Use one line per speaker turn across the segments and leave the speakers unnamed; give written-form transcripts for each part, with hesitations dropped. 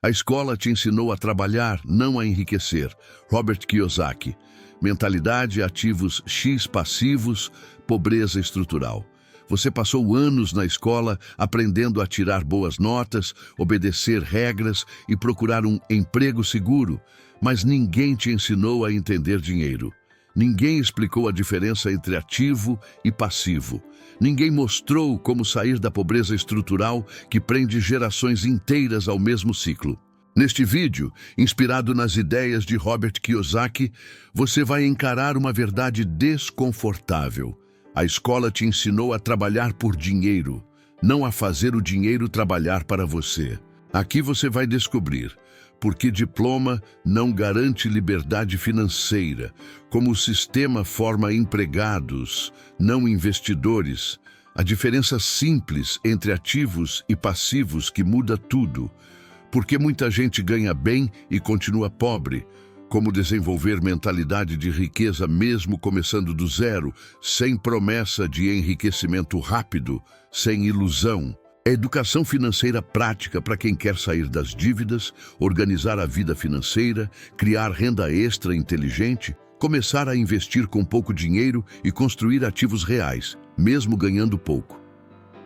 A escola te ensinou a trabalhar, não a enriquecer. Robert Kiyosaki. Mentalidade, ativos X passivos, pobreza estrutural. Você passou anos na escola aprendendo a tirar boas notas, obedecer regras e procurar um emprego seguro, mas ninguém te ensinou a entender dinheiro. Ninguém explicou a diferença entre ativo e passivo. Ninguém mostrou como sair da pobreza estrutural que prende gerações inteiras ao mesmo ciclo. Neste vídeo, inspirado nas ideias de Robert Kiyosaki, você vai encarar uma verdade desconfortável. A escola te ensinou a trabalhar por dinheiro, não a fazer o dinheiro trabalhar para você. Aqui você vai descobrir por que diploma não garante liberdade financeira, como o sistema forma empregados, não investidores, a diferença simples entre ativos e passivos que muda tudo, porque muita gente ganha bem e continua pobre, como desenvolver mentalidade de riqueza mesmo começando do zero, sem promessa de enriquecimento rápido, sem ilusão. É educação financeira prática para quem quer sair das dívidas, organizar a vida financeira, criar renda extra inteligente, começar a investir com pouco dinheiro e construir ativos reais, mesmo ganhando pouco.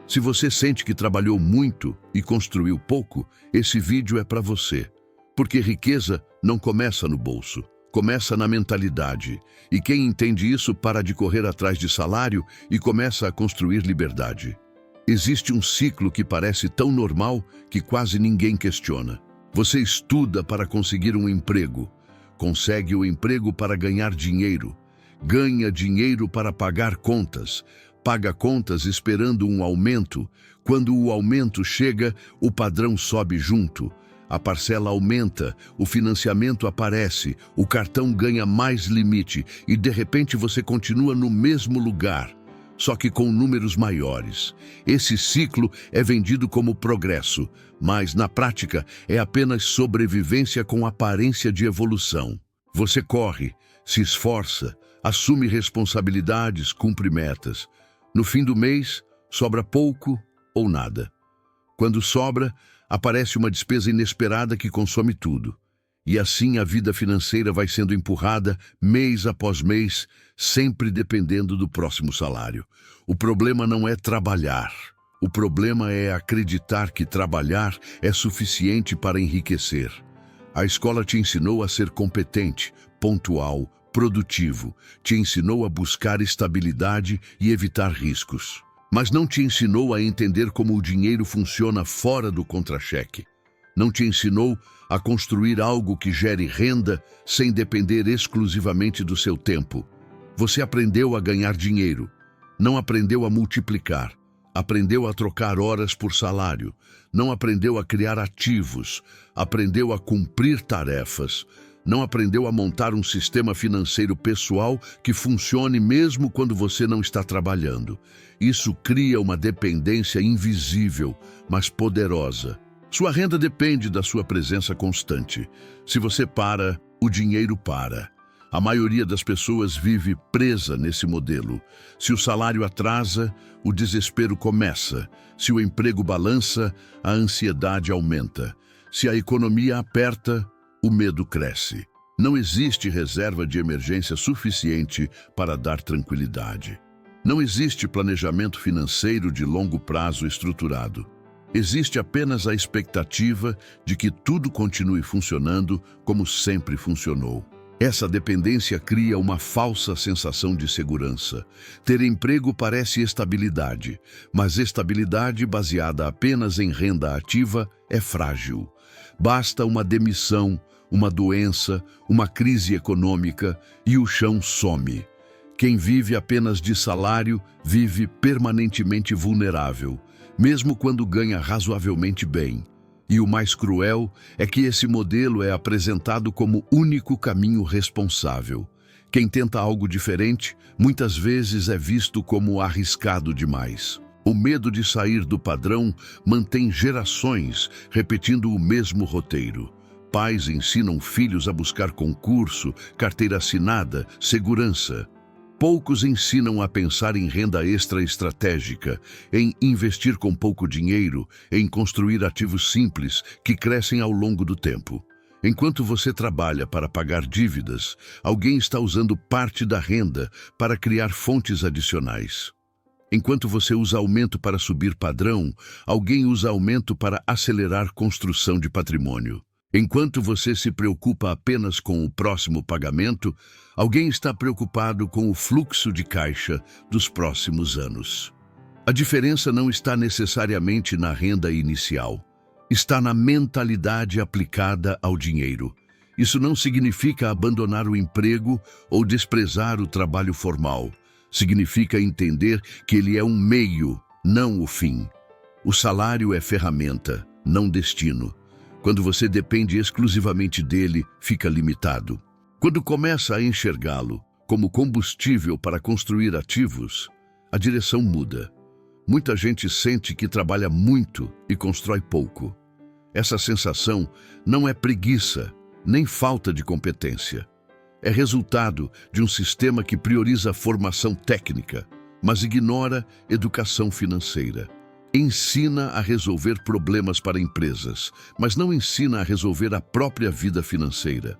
Se você sente que trabalhou muito e construiu pouco, esse vídeo é para você. Porque riqueza não começa no bolso, começa na mentalidade. E quem entende isso para de correr atrás de salário e começa a construir liberdade. Existe um ciclo que parece tão normal que quase ninguém questiona. Você estuda para conseguir um emprego, consegue o emprego para ganhar dinheiro, ganha dinheiro para pagar contas, paga contas esperando um aumento. Quando o aumento chega, o padrão sobe junto. A parcela aumenta, o financiamento aparece, o cartão ganha mais limite e de repente você continua no mesmo lugar, só que com números maiores. Esse ciclo é vendido como progresso, mas na prática é apenas sobrevivência com aparência de evolução. Você corre, se esforça, assume responsabilidades, cumpre metas. No fim do mês, sobra pouco ou nada. Quando sobra, aparece uma despesa inesperada que consome tudo. E assim a vida financeira vai sendo empurrada mês após mês, sempre dependendo do próximo salário. O problema não é trabalhar. O problema é acreditar que trabalhar é suficiente para enriquecer. A escola te ensinou a ser competente, pontual, produtivo. Te ensinou a buscar estabilidade e evitar riscos. Mas não te ensinou a entender como o dinheiro funciona fora do contra-cheque. Não te ensinou a construir algo que gere renda sem depender exclusivamente do seu tempo. Você aprendeu a ganhar dinheiro, não aprendeu a multiplicar, aprendeu a trocar horas por salário, não aprendeu a criar ativos, aprendeu a cumprir tarefas, não aprendeu a montar um sistema financeiro pessoal que funcione mesmo quando você não está trabalhando. Isso cria uma dependência invisível, mas poderosa. Sua renda depende da sua presença constante. Se você para, o dinheiro para. A maioria das pessoas vive presa nesse modelo. Se o salário atrasa, o desespero começa. Se o emprego balança, a ansiedade aumenta. Se a economia aperta, o medo cresce. Não existe reserva de emergência suficiente para dar tranquilidade. Não existe planejamento financeiro de longo prazo estruturado. Existe apenas a expectativa de que tudo continue funcionando como sempre funcionou. Essa dependência cria uma falsa sensação de segurança. Ter emprego parece estabilidade, mas estabilidade baseada apenas em renda ativa é frágil. Basta uma demissão, uma doença, uma crise econômica e o chão some. Quem vive apenas de salário vive permanentemente vulnerável, mesmo quando ganha razoavelmente bem. E o mais cruel é que esse modelo é apresentado como único caminho responsável. Quem tenta algo diferente, muitas vezes é visto como arriscado demais. O medo de sair do padrão mantém gerações repetindo o mesmo roteiro. Pais ensinam filhos a buscar concurso, carteira assinada, segurança. Poucos ensinam a pensar em renda extra estratégica, em investir com pouco dinheiro, em construir ativos simples que crescem ao longo do tempo. Enquanto você trabalha para pagar dívidas, alguém está usando parte da renda para criar fontes adicionais. Enquanto você usa aumento para subir padrão, alguém usa aumento para acelerar construção de patrimônio. Enquanto você se preocupa apenas com o próximo pagamento, alguém está preocupado com o fluxo de caixa dos próximos anos. A diferença não está necessariamente na renda inicial. Está na mentalidade aplicada ao dinheiro. Isso não significa abandonar o emprego ou desprezar o trabalho formal. Significa entender que ele é um meio, não o fim. O salário é ferramenta, não destino. Quando você depende exclusivamente dele, fica limitado. Quando começa a enxergá-lo como combustível para construir ativos, a direção muda. Muita gente sente que trabalha muito e constrói pouco. Essa sensação não é preguiça, nem falta de competência. É resultado de um sistema que prioriza a formação técnica, mas ignora educação financeira. Ensina a resolver problemas para empresas, mas não ensina a resolver a própria vida financeira.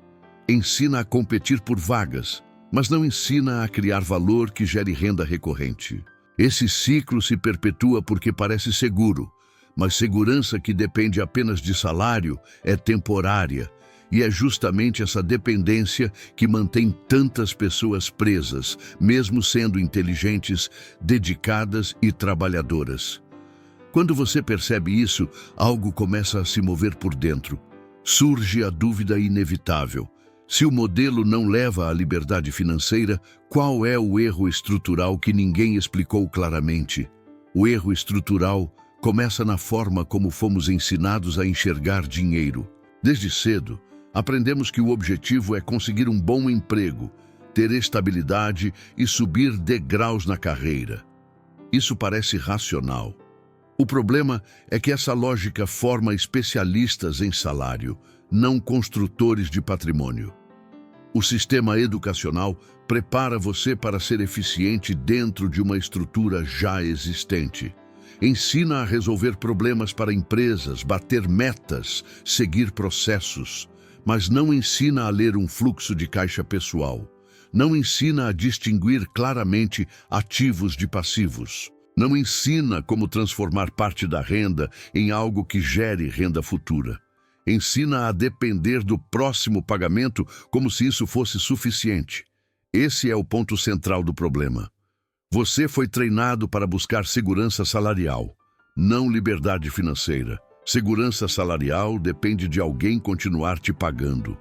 Ensina a competir por vagas, mas não ensina a criar valor que gere renda recorrente. Esse ciclo se perpetua porque parece seguro, mas segurança que depende apenas de salário é temporária, e é justamente essa dependência que mantém tantas pessoas presas, mesmo sendo inteligentes, dedicadas e trabalhadoras. Quando você percebe isso, algo começa a se mover por dentro. Surge a dúvida inevitável. Se o modelo não leva à liberdade financeira, qual é o erro estrutural que ninguém explicou claramente? O erro estrutural começa na forma como fomos ensinados a enxergar dinheiro. Desde cedo, aprendemos que o objetivo é conseguir um bom emprego, ter estabilidade e subir degraus na carreira. Isso parece racional. O problema é que essa lógica forma especialistas em salário, não construtores de patrimônio. O sistema educacional prepara você para ser eficiente dentro de uma estrutura já existente. Ensina a resolver problemas para empresas, bater metas, seguir processos, mas não ensina a ler um fluxo de caixa pessoal. Não ensina a distinguir claramente ativos de passivos. Não ensina como transformar parte da renda em algo que gere renda futura. Ensina a depender do próximo pagamento como se isso fosse suficiente. Esse é o ponto central do problema. Você foi treinado para buscar segurança salarial, não liberdade financeira. Segurança salarial depende de alguém continuar te pagando.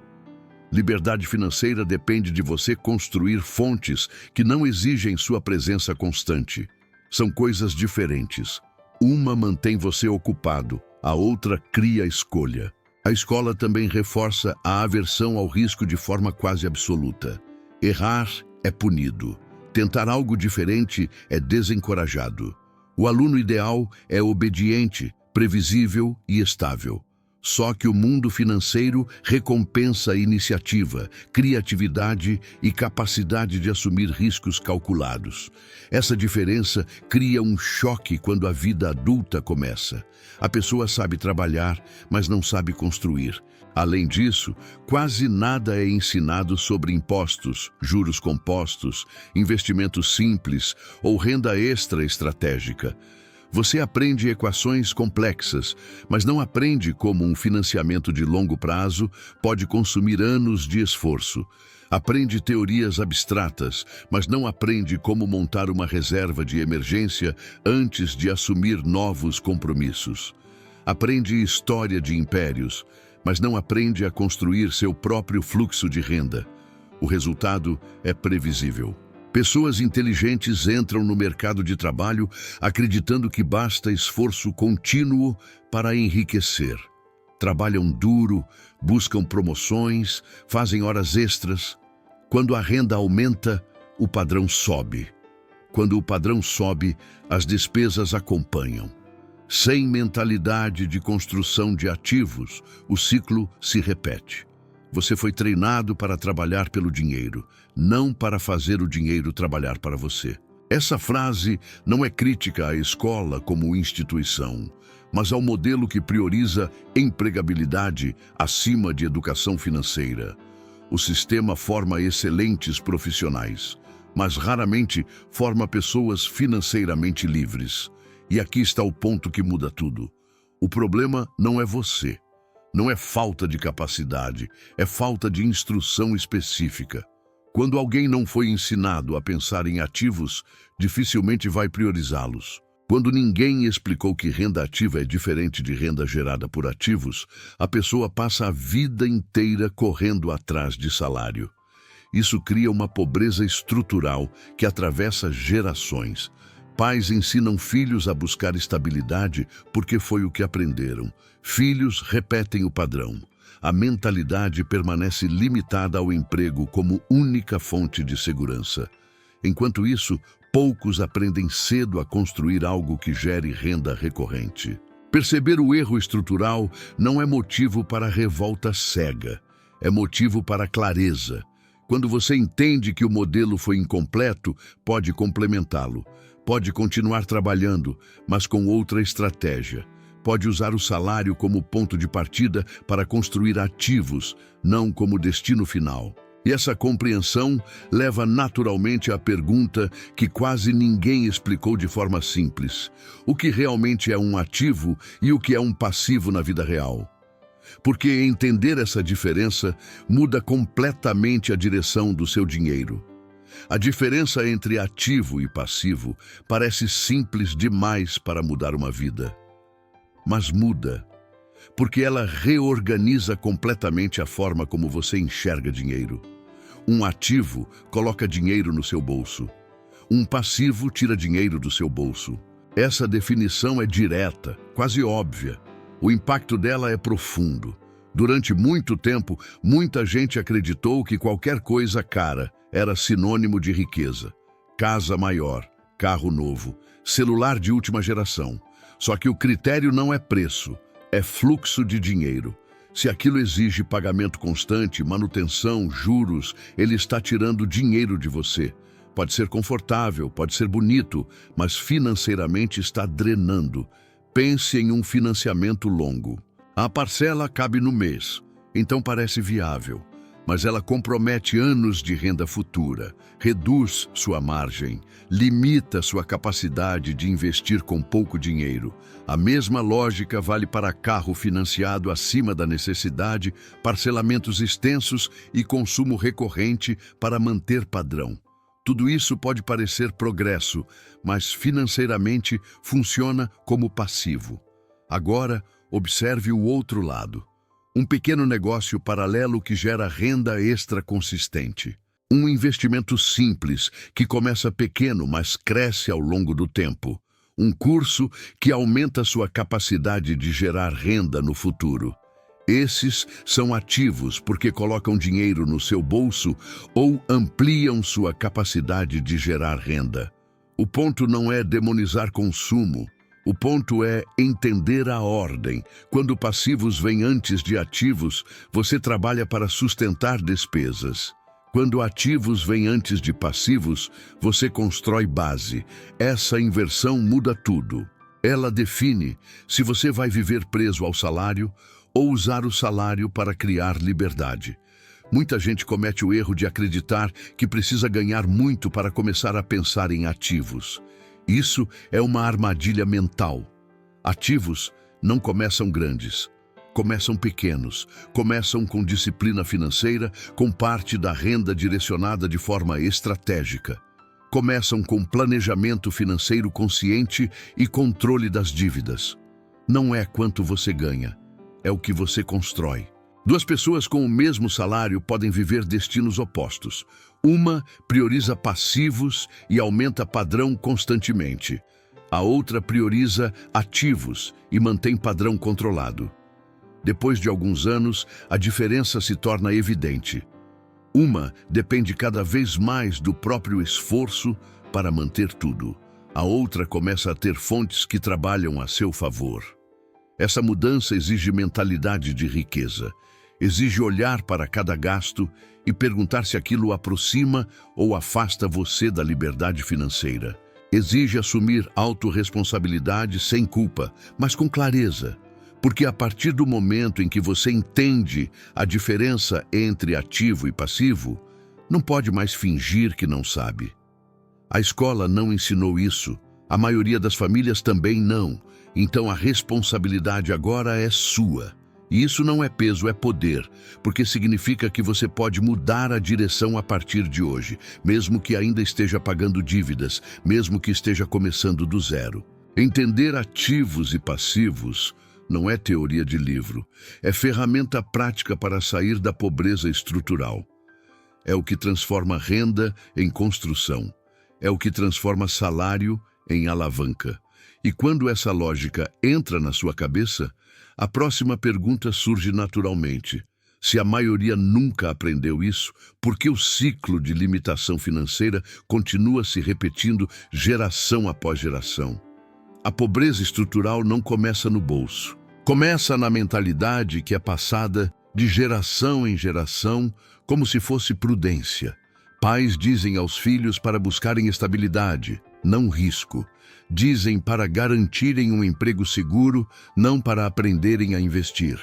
Liberdade financeira depende de você construir fontes que não exigem sua presença constante. São coisas diferentes. Uma mantém você ocupado, a outra cria escolha. A escola também reforça a aversão ao risco de forma quase absoluta. Errar é punido. Tentar algo diferente é desencorajado. O aluno ideal é obediente, previsível e estável. Só que o mundo financeiro recompensa iniciativa, criatividade e capacidade de assumir riscos calculados. Essa diferença cria um choque quando a vida adulta começa. A pessoa sabe trabalhar, mas não sabe construir. Além disso, quase nada é ensinado sobre impostos, juros compostos, investimentos simples ou renda extra estratégica. Você aprende equações complexas, mas não aprende como um financiamento de longo prazo pode consumir anos de esforço. Aprende teorias abstratas, mas não aprende como montar uma reserva de emergência antes de assumir novos compromissos. Aprende história de impérios, mas não aprende a construir seu próprio fluxo de renda. O resultado é previsível. Pessoas inteligentes entram no mercado de trabalho acreditando que basta esforço contínuo para enriquecer. Trabalham duro, buscam promoções, fazem horas extras. Quando a renda aumenta, o padrão sobe. Quando o padrão sobe, as despesas acompanham. Sem mentalidade de construção de ativos, o ciclo se repete. Você foi treinado para trabalhar pelo dinheiro, não para fazer o dinheiro trabalhar para você. Essa frase não é crítica à escola como instituição, mas ao modelo que prioriza empregabilidade acima de educação financeira. O sistema forma excelentes profissionais, mas raramente forma pessoas financeiramente livres. E aqui está o ponto que muda tudo. O problema não é você. Não é falta de capacidade, é falta de instrução específica. Quando alguém não foi ensinado a pensar em ativos, dificilmente vai priorizá-los. Quando ninguém explicou que renda ativa é diferente de renda gerada por ativos, a pessoa passa a vida inteira correndo atrás de salário. Isso cria uma pobreza estrutural que atravessa gerações. Pais ensinam filhos a buscar estabilidade porque foi o que aprenderam. Filhos repetem o padrão. A mentalidade permanece limitada ao emprego como única fonte de segurança. Enquanto isso, poucos aprendem cedo a construir algo que gere renda recorrente. Perceber o erro estrutural não é motivo para revolta cega, é motivo para clareza. Quando você entende que o modelo foi incompleto, pode complementá-lo. Pode continuar trabalhando, mas com outra estratégia. Pode usar o salário como ponto de partida para construir ativos, não como destino final. E essa compreensão leva naturalmente à pergunta que quase ninguém explicou de forma simples: o que realmente é um ativo e o que é um passivo na vida real? Porque entender essa diferença muda completamente a direção do seu dinheiro. A diferença entre ativo e passivo parece simples demais para mudar uma vida. Mas muda, porque ela reorganiza completamente a forma como você enxerga dinheiro. Um ativo coloca dinheiro no seu bolso. Um passivo tira dinheiro do seu bolso. Essa definição é direta, quase óbvia. O impacto dela é profundo. Durante muito tempo, muita gente acreditou que qualquer coisa cara era sinônimo de riqueza. Casa maior, carro novo, celular de última geração. Só que o critério não é preço, é fluxo de dinheiro. Se aquilo exige pagamento constante, manutenção, juros, ele está tirando dinheiro de você. Pode ser confortável, pode ser bonito, mas financeiramente está drenando. Pense em um financiamento longo. A parcela cabe no mês, então parece viável, mas ela compromete anos de renda futura, reduz sua margem, limita sua capacidade de investir com pouco dinheiro. A mesma lógica vale para carro financiado acima da necessidade, parcelamentos extensos e consumo recorrente para manter padrão. Tudo isso pode parecer progresso, mas financeiramente funciona como passivo. Agora, observe o outro lado. Um pequeno negócio paralelo que gera renda extra consistente. Um investimento simples que começa pequeno, mas cresce ao longo do tempo. Um curso que aumenta sua capacidade de gerar renda no futuro. Esses são ativos porque colocam dinheiro no seu bolso ou ampliam sua capacidade de gerar renda. O ponto não é demonizar consumo. O ponto é entender a ordem. Quando passivos vêm antes de ativos, você trabalha para sustentar despesas. Quando ativos vêm antes de passivos, você constrói base. Essa inversão muda tudo. Ela define se você vai viver preso ao salário ou usar o salário para criar liberdade. Muita gente comete o erro de acreditar que precisa ganhar muito para começar a pensar em ativos. Isso é uma armadilha mental. Ativos não começam grandes, começam pequenos, começam com disciplina financeira, com parte da renda direcionada de forma estratégica. Começam com planejamento financeiro consciente e controle das dívidas. Não é quanto você ganha, é o que você constrói. Duas pessoas com o mesmo salário podem viver destinos opostos. Uma prioriza passivos e aumenta padrão constantemente. A outra prioriza ativos e mantém padrão controlado. Depois de alguns anos, a diferença se torna evidente. Uma depende cada vez mais do próprio esforço para manter tudo. A outra começa a ter fontes que trabalham a seu favor. Essa mudança exige mentalidade de riqueza. Exige olhar para cada gasto e perguntar se aquilo aproxima ou afasta você da liberdade financeira. Exige assumir autorresponsabilidade sem culpa, mas com clareza. Porque a partir do momento em que você entende a diferença entre ativo e passivo, não pode mais fingir que não sabe. A escola não ensinou isso, a maioria das famílias também não, então a responsabilidade agora é sua. E isso não é peso, é poder, porque significa que você pode mudar a direção a partir de hoje, mesmo que ainda esteja pagando dívidas, mesmo que esteja começando do zero. Entender ativos e passivos não é teoria de livro, é ferramenta prática para sair da pobreza estrutural. É o que transforma renda em construção, é o que transforma salário em alavanca. E quando essa lógica entra na sua cabeça, a próxima pergunta surge naturalmente. Se a maioria nunca aprendeu isso, por que o ciclo de limitação financeira continua se repetindo geração após geração? A pobreza estrutural não começa no bolso. Começa na mentalidade que é passada de geração em geração como se fosse prudência. Pais dizem aos filhos para buscarem estabilidade, não risco. Dizem para garantirem um emprego seguro, não para aprenderem a investir.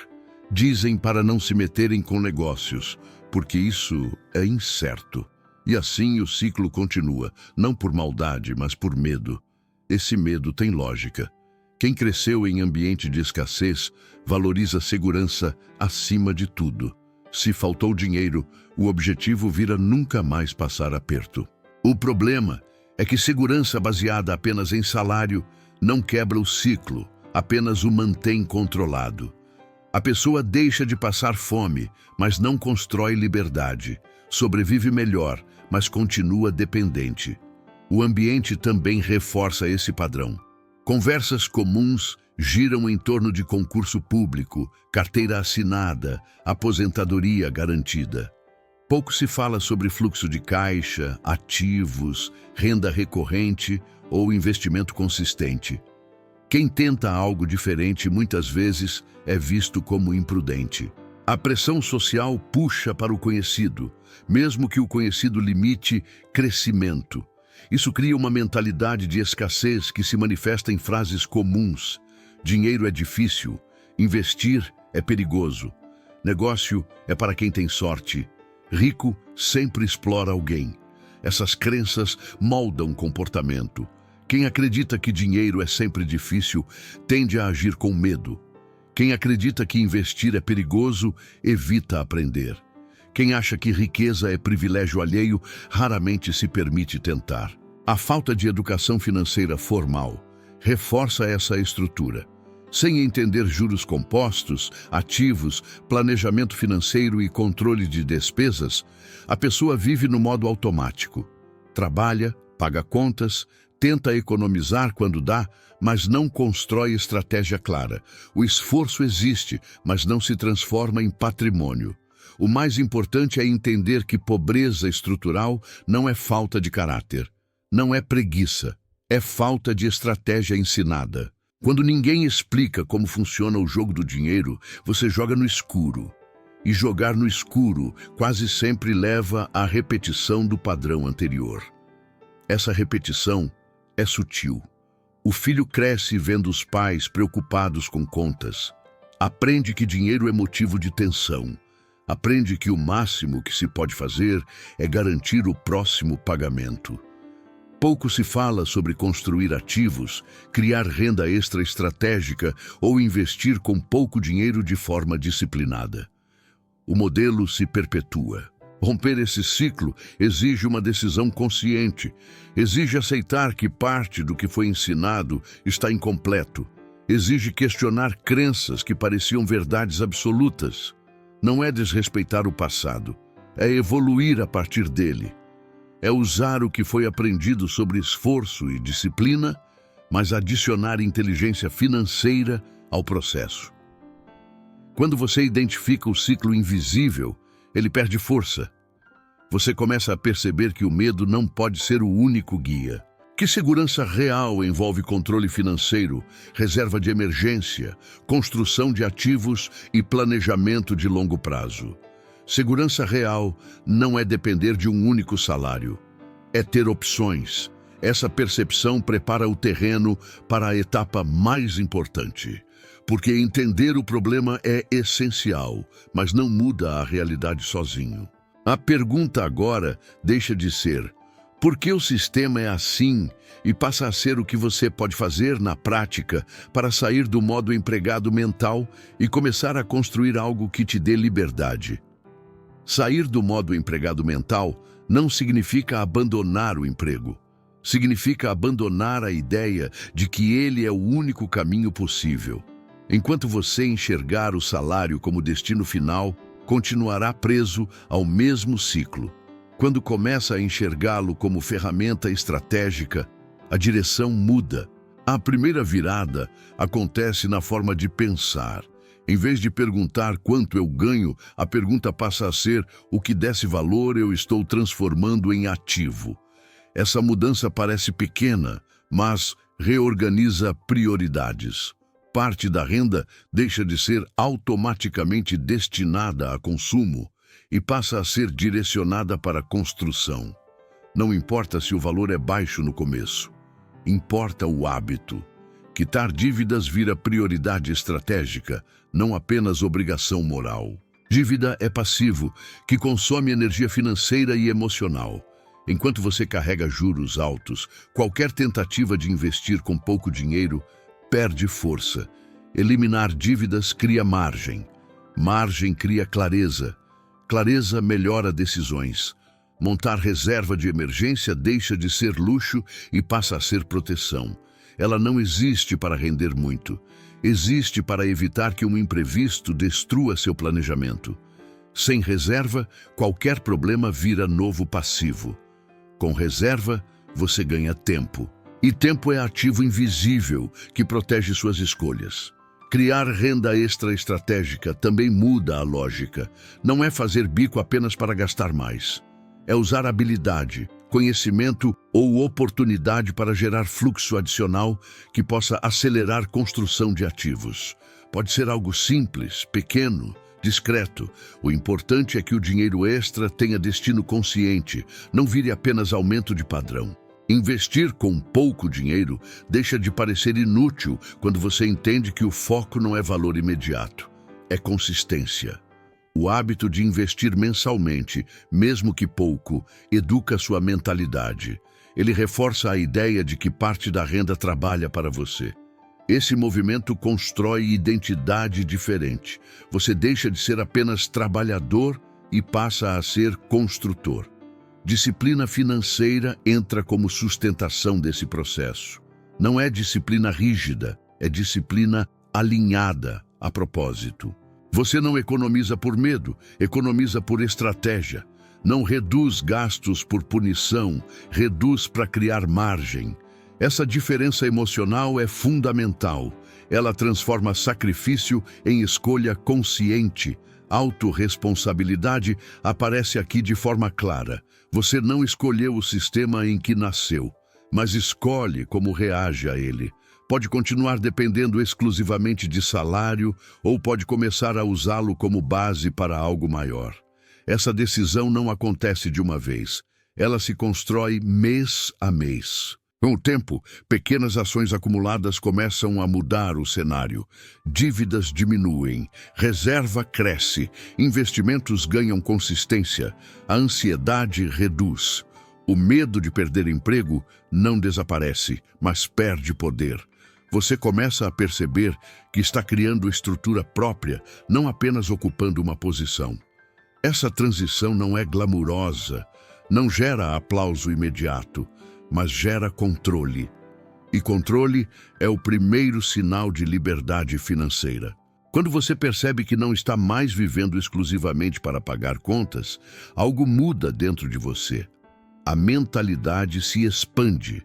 Dizem para não se meterem com negócios, porque isso é incerto. E assim o ciclo continua, não por maldade, mas por medo. Esse medo tem lógica. Quem cresceu em ambiente de escassez valoriza segurança acima de tudo. Se faltou dinheiro, o objetivo vira nunca mais passar aperto. O problema é que segurança baseada apenas em salário não quebra o ciclo, apenas o mantém controlado. A pessoa deixa de passar fome, mas não constrói liberdade. Sobrevive melhor, mas continua dependente. O ambiente também reforça esse padrão. Conversas comuns giram em torno de concurso público, carteira assinada, aposentadoria garantida. Pouco se fala sobre fluxo de caixa, ativos, renda recorrente ou investimento consistente. Quem tenta algo diferente muitas vezes é visto como imprudente. A pressão social puxa para o conhecido, mesmo que o conhecido limite crescimento. Isso cria uma mentalidade de escassez que se manifesta em frases comuns. Dinheiro é difícil, investir é perigoso, negócio é para quem tem sorte. Rico sempre explora alguém. Essas crenças moldam comportamento. Quem acredita que dinheiro é sempre difícil, tende a agir com medo. Quem acredita que investir é perigoso, evita aprender. Quem acha que riqueza é privilégio alheio, raramente se permite tentar. A falta de educação financeira formal reforça essa estrutura. Sem entender juros compostos, ativos, planejamento financeiro e controle de despesas, a pessoa vive no modo automático. Trabalha, paga contas, tenta economizar quando dá, mas não constrói estratégia clara. O esforço existe, mas não se transforma em patrimônio. O mais importante é entender que pobreza estrutural não é falta de caráter, não é preguiça, é falta de estratégia ensinada. Quando ninguém explica como funciona o jogo do dinheiro, você joga no escuro. E jogar no escuro quase sempre leva à repetição do padrão anterior. Essa repetição é sutil. O filho cresce vendo os pais preocupados com contas. Aprende que dinheiro é motivo de tensão. Aprende que o máximo que se pode fazer é garantir o próximo pagamento. Pouco se fala sobre construir ativos, criar renda extra estratégica ou investir com pouco dinheiro de forma disciplinada. O modelo se perpetua. Romper esse ciclo exige uma decisão consciente, exige aceitar que parte do que foi ensinado está incompleto, exige questionar crenças que pareciam verdades absolutas. Não é desrespeitar o passado, é evoluir a partir dele. É usar o que foi aprendido sobre esforço e disciplina, mas adicionar inteligência financeira ao processo. Quando você identifica o ciclo invisível, ele perde força. Você começa a perceber que o medo não pode ser o único guia. Porque segurança real envolve controle financeiro, reserva de emergência, construção de ativos e planejamento de longo prazo. Segurança real não é depender de um único salário, é ter opções. Essa percepção prepara o terreno para a etapa mais importante. Porque entender o problema é essencial, mas não muda a realidade sozinho. A pergunta agora deixa de ser: por que o sistema é assim? E passa a ser o que você pode fazer na prática para sair do modo empregado mental e começar a construir algo que te dê liberdade. Sair do modo empregado mental não significa abandonar o emprego. Significa abandonar a ideia de que ele é o único caminho possível. Enquanto você enxergar o salário como destino final, continuará preso ao mesmo ciclo. Quando começa a enxergá-lo como ferramenta estratégica, a direção muda. A primeira virada acontece na forma de pensar. Em vez de perguntar quanto eu ganho, a pergunta passa a ser: o que desse valor eu estou transformando em ativo. Essa mudança parece pequena, mas reorganiza prioridades. Parte da renda deixa de ser automaticamente destinada a consumo e passa a ser direcionada para a construção. Não importa se o valor é baixo no começo, importa o hábito. Quitar dívidas vira prioridade estratégica, não apenas obrigação moral. Dívida é passivo, que consome energia financeira e emocional. Enquanto você carrega juros altos, qualquer tentativa de investir com pouco dinheiro perde força. Eliminar dívidas cria margem. Margem cria clareza. Clareza melhora decisões. Montar reserva de emergência deixa de ser luxo e passa a ser proteção. Ela não existe para render muito. Existe para evitar que um imprevisto destrua seu planejamento. Sem reserva, qualquer problema vira novo passivo. Com reserva, você ganha tempo. E tempo é ativo invisível que protege suas escolhas. Criar renda extra estratégica também muda a lógica. Não é fazer bico apenas para gastar mais. É usar habilidade, conhecimento ou oportunidade para gerar fluxo adicional que possa acelerar construção de ativos. Pode ser algo simples, pequeno, discreto. O importante é que o dinheiro extra tenha destino consciente, não vire apenas aumento de padrão. Investir com pouco dinheiro deixa de parecer inútil quando você entende que o foco não é valor imediato, é consistência. O hábito de investir mensalmente, mesmo que pouco, educa sua mentalidade. Ele reforça a ideia de que parte da renda trabalha para você. Esse movimento constrói identidade diferente. Você deixa de ser apenas trabalhador e passa a ser construtor. Disciplina financeira entra como sustentação desse processo. Não é disciplina rígida, é disciplina alinhada a propósito. Você não economiza por medo, economiza por estratégia. Não reduz gastos por punição, reduz para criar margem. Essa diferença emocional é fundamental. Ela transforma sacrifício em escolha consciente. Autorresponsabilidade aparece aqui de forma clara. Você não escolheu o sistema em que nasceu, mas escolhe como reage a ele. Pode continuar dependendo exclusivamente de salário ou pode começar a usá-lo como base para algo maior. Essa decisão não acontece de uma vez. Ela se constrói mês a mês. Com o tempo, pequenas ações acumuladas começam a mudar o cenário. Dívidas diminuem, reserva cresce, investimentos ganham consistência, a ansiedade reduz. O medo de perder emprego não desaparece, mas perde poder. Você começa a perceber que está criando estrutura própria, não apenas ocupando uma posição. Essa transição não é glamurosa, não gera aplauso imediato, mas gera controle. E controle é o primeiro sinal de liberdade financeira. Quando você percebe que não está mais vivendo exclusivamente para pagar contas, algo muda dentro de você. A mentalidade se expande.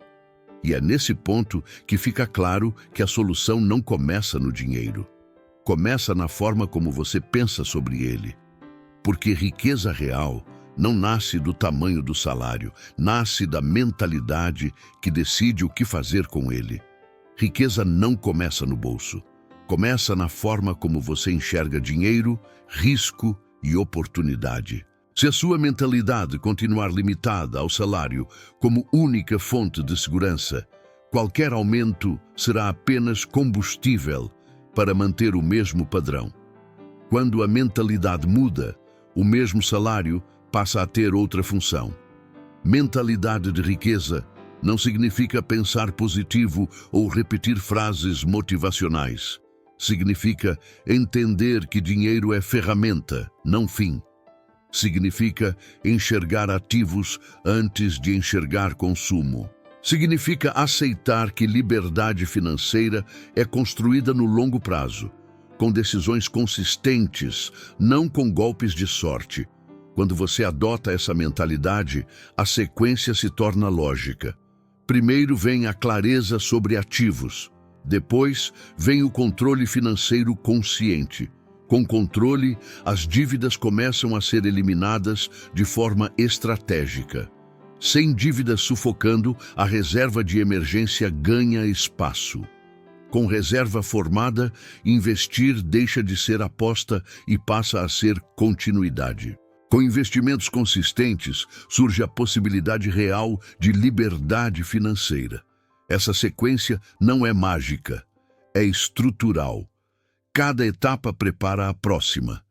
E é nesse ponto que fica claro que a solução não começa no dinheiro. Começa na forma como você pensa sobre ele. Porque riqueza real não nasce do tamanho do salário, nasce da mentalidade que decide o que fazer com ele. Riqueza não começa no bolso. Começa na forma como você enxerga dinheiro, risco e oportunidade. Se a sua mentalidade continuar limitada ao salário como única fonte de segurança, qualquer aumento será apenas combustível para manter o mesmo padrão. Quando a mentalidade muda, o mesmo salário passa a ter outra função. Mentalidade de riqueza não significa pensar positivo ou repetir frases motivacionais. Significa entender que dinheiro é ferramenta, não fim. Significa enxergar ativos antes de enxergar consumo. Significa aceitar que liberdade financeira é construída no longo prazo, com decisões consistentes, não com golpes de sorte. Quando você adota essa mentalidade, a sequência se torna lógica. Primeiro vem a clareza sobre ativos. Depois vem o controle financeiro consciente. Com controle, as dívidas começam a ser eliminadas de forma estratégica. Sem dívidas sufocando, a reserva de emergência ganha espaço. Com reserva formada, investir deixa de ser aposta e passa a ser continuidade. Com investimentos consistentes, surge a possibilidade real de liberdade financeira. Essa sequência não é mágica, é estrutural. Cada etapa prepara a próxima.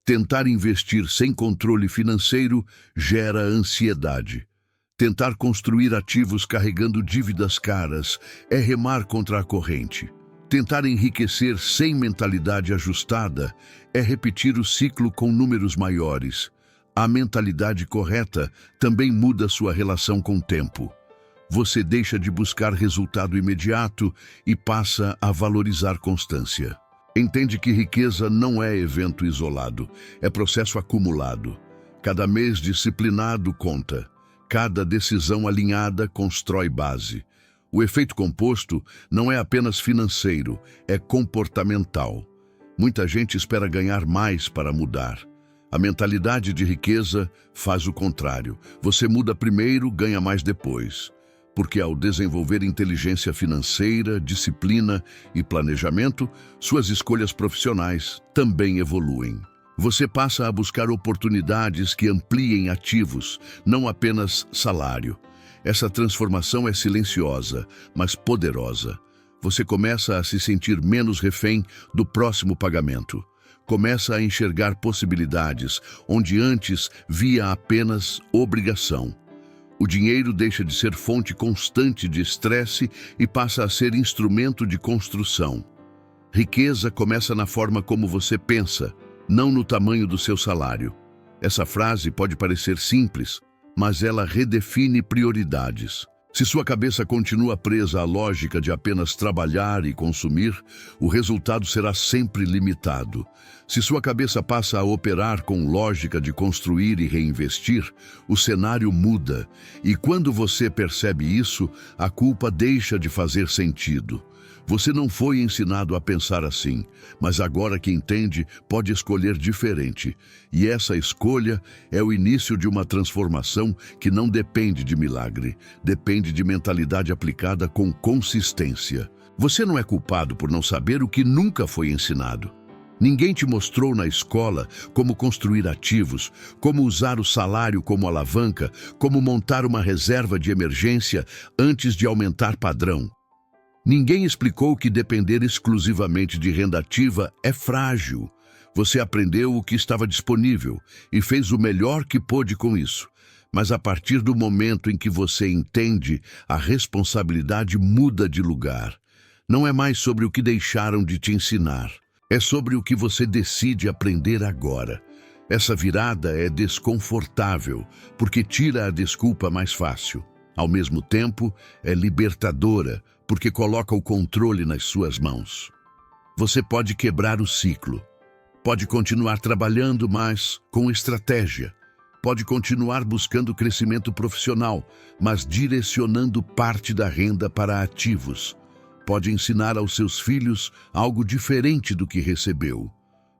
Tentar investir sem controle financeiro gera ansiedade. Tentar construir ativos carregando dívidas caras é remar contra a corrente. Tentar enriquecer sem mentalidade ajustada é repetir o ciclo com números maiores. A mentalidade correta também muda sua relação com o tempo. Você deixa de buscar resultado imediato e passa a valorizar constância. Entende que riqueza não é evento isolado, é processo acumulado. Cada mês disciplinado conta. Cada decisão alinhada constrói base. O efeito composto não é apenas financeiro, é comportamental. Muita gente espera ganhar mais para mudar. A mentalidade de riqueza faz o contrário. Você muda primeiro, ganha mais depois. Porque ao desenvolver inteligência financeira, disciplina e planejamento, suas escolhas profissionais também evoluem. Você passa a buscar oportunidades que ampliem ativos, não apenas salário. Essa transformação é silenciosa, mas poderosa. Você começa a se sentir menos refém do próximo pagamento. Começa a enxergar possibilidades onde antes via apenas obrigação. O dinheiro deixa de ser fonte constante de estresse e passa a ser instrumento de construção. Riqueza começa na forma como você pensa, não no tamanho do seu salário. Essa frase pode parecer simples, mas ela redefine prioridades. Se sua cabeça continua presa à lógica de apenas trabalhar e consumir, o resultado será sempre limitado. Se sua cabeça passa a operar com lógica de construir e reinvestir, o cenário muda. E quando você percebe isso, a culpa deixa de fazer sentido. Você não foi ensinado a pensar assim, mas agora que entende, pode escolher diferente. E essa escolha é o início de uma transformação que não depende de milagre, depende de mentalidade aplicada com consistência. Você não é culpado por não saber o que nunca foi ensinado. Ninguém te mostrou na escola como construir ativos, como usar o salário como alavanca, como montar uma reserva de emergência antes de aumentar padrão. Ninguém explicou que depender exclusivamente de renda ativa é frágil. Você aprendeu o que estava disponível e fez o melhor que pôde com isso. Mas a partir do momento em que você entende, a responsabilidade muda de lugar. Não é mais sobre o que deixaram de te ensinar. É sobre o que você decide aprender agora. Essa virada é desconfortável, porque tira a desculpa mais fácil. Ao mesmo tempo, é libertadora, porque coloca o controle nas suas mãos. Você pode quebrar o ciclo. Pode continuar trabalhando, mas com estratégia. Pode continuar buscando crescimento profissional, mas direcionando parte da renda para ativos. Pode ensinar aos seus filhos algo diferente do que recebeu.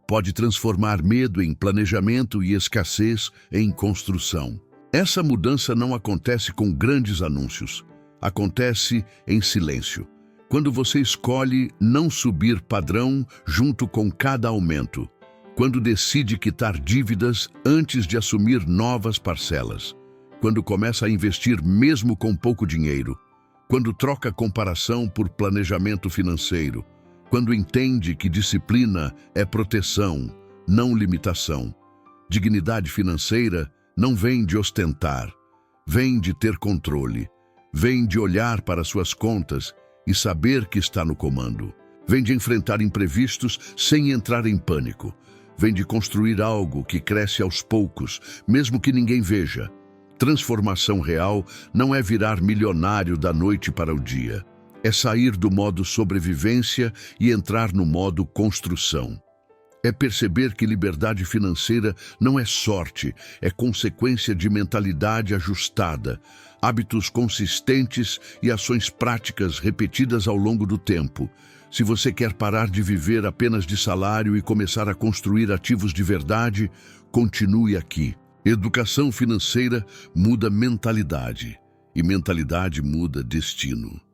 pode transformar medo em planejamento e escassez em construção. Essa mudança não acontece com grandes anúncios. Acontece em silêncio. Quando você escolhe não subir padrão junto com cada aumento. Quando decide quitar dívidas antes de assumir novas parcelas. Quando começa a investir mesmo com pouco dinheiro. Quando troca comparação por planejamento financeiro. Quando entende que disciplina é proteção, não limitação. Dignidade financeira não vem de ostentar, vem de ter controle, vem de olhar para suas contas e saber que está no comando. Vem de enfrentar imprevistos sem entrar em pânico. Vem de construir algo que cresce aos poucos, mesmo que ninguém veja. Transformação real não é virar milionário da noite para o dia. É sair do modo sobrevivência e entrar no modo construção. É perceber que liberdade financeira não é sorte, é consequência de mentalidade ajustada, hábitos consistentes e ações práticas repetidas ao longo do tempo. Se você quer parar de viver apenas de salário e começar a construir ativos de verdade, continue aqui. Educação financeira muda mentalidade, e mentalidade muda destino.